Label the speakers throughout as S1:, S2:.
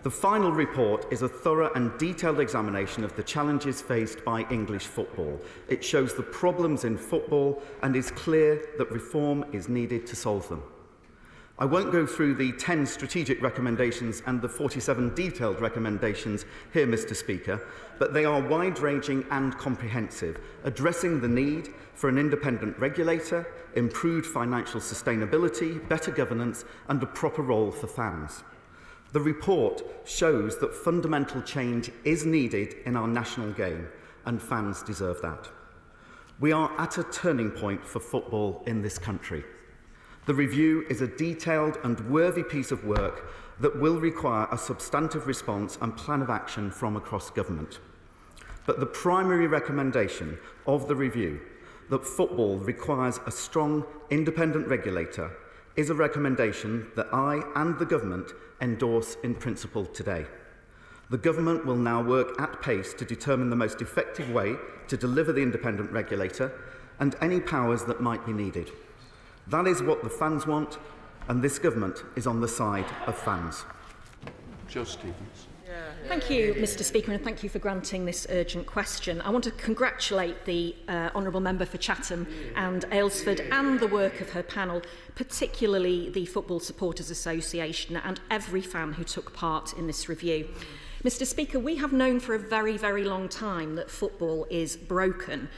S1: The final report is a thorough and detailed examination of the challenges faced by English football. It shows the problems in football and is clear that reform is needed to solve them. I won't go through the 10 strategic recommendations and the 47 detailed recommendations here, Mr. Speaker, but they are wide-ranging and comprehensive, addressing the need for an independent regulator, improved financial sustainability, better governance, and a proper role for fans. The report shows that fundamental change is needed in our national game, and fans deserve that. We are at a turning point for football in this country. The review is a detailed and worthy piece of work that will require a substantive response and plan of action from across government. But the primary recommendation of the review, that football requires a strong, independent regulator, is a recommendation that I and the government endorse in principle today. The government will now work at pace to determine the most effective way to deliver the independent regulator and any powers that might be needed. That is what the fans want, and this government is on the side of fans.
S2: Jo Stevens.
S3: Thank you, Mr. Speaker, and thank you for granting this urgent question. I want to congratulate the Honourable Member for Chatham and Aylesford and the work of her panel, particularly the Football Supporters Association and every fan who took part in this review. Mr. Speaker, we have known for a very, very long time that football is broken.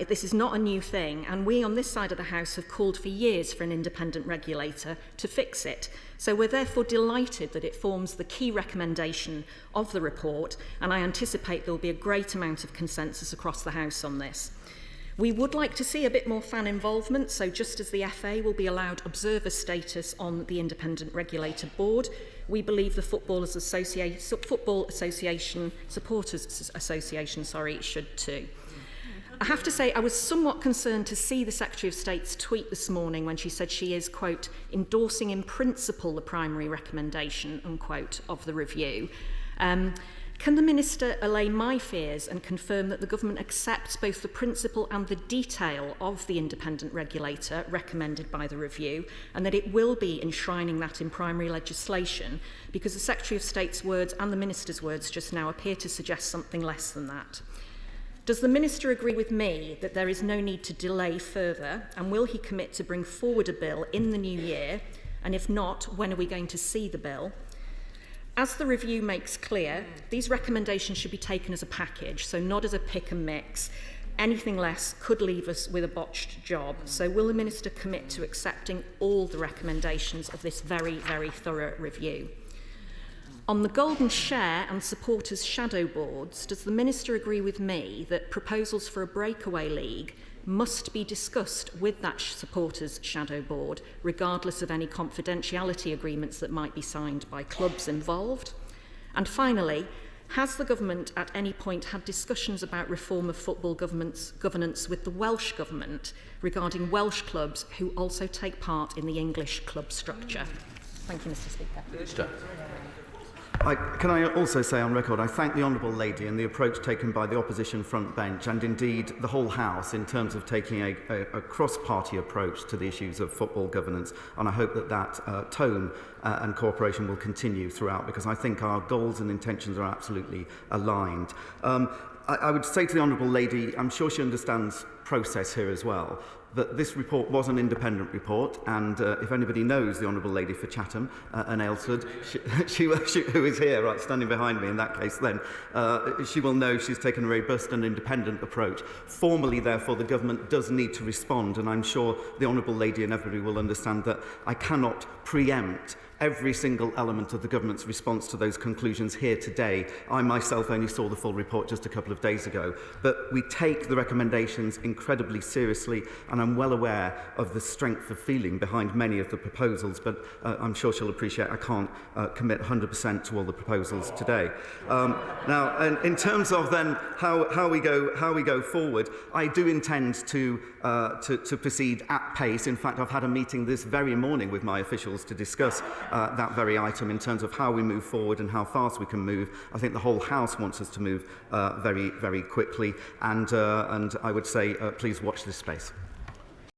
S3: This is not a new thing, and we on this side of the House have called for years for an independent regulator to fix it. So we're therefore delighted that it forms the key recommendation of the report, and I anticipate there will be a great amount of consensus across the House on this. We would like to see a bit more fan involvement, so just as the FA will be allowed observer status on the Independent Regulator Board, we believe the Supporters Association should too. I have to say I was somewhat concerned to see the Secretary of State's tweet this morning when she said she is, quote, endorsing in principle the primary recommendation, unquote, of the review. Can the Minister allay my fears and confirm that the Government accepts both the principle and the detail of the independent regulator recommended by the review, and that it will be enshrining that in primary legislation, because the Secretary of State's words and the Minister's words just now appear to suggest something less than that? Does the Minister agree with me that there is no need to delay further, and will he commit to bring forward a bill in the new year? And if not, when are we going to see the bill? As the review makes clear, these recommendations should be taken as a package, so not as a pick and mix. Anything less could leave us with a botched job. So will the Minister commit to accepting all the recommendations of this very, very thorough review? On the Golden Share and Supporters Shadow Boards, does the Minister agree with me that proposals for a breakaway league must be discussed with that Supporters Shadow Board, regardless of any confidentiality agreements that might be signed by clubs involved? And finally, has the Government at any point had discussions about reform of football governance with the Welsh Government regarding Welsh clubs who also take part in the English club structure? Thank you, Mr. Speaker.
S2: Minister.
S1: Can I also say on record, I thank the Honourable Lady and the approach taken by the opposition front bench and indeed the whole House in terms of taking a cross-party approach to the issues of football governance, and I hope that that tone and cooperation will continue throughout, because I think our goals and intentions are absolutely aligned. I would say to the Honourable Lady, I'm sure she understands process here as well, that this report was an independent report, and if anybody knows the Honourable Lady for Chatham and Aylesford, who is here, right, standing behind me in that case, then she will know she's taken a robust and independent approach. Formally, therefore, the Government does need to respond, and I'm sure the Honourable Lady and everybody will understand that I cannot preempt every single element of the Government's response to those conclusions here today. I myself only saw the full report just a couple of days ago, but we take the recommendations incredibly seriously, and I'm well aware of the strength of feeling behind many of the proposals, but I'm sure she'll appreciate I can't commit 100% to all the proposals today. Now, in terms of then how we go forward, I do intend to proceed at pace. In fact, I've had a meeting this very morning with my officials to discuss that very item in terms of how we move forward and how fast we can move. I think the whole House wants us to move very, very quickly, and I would say please watch this space.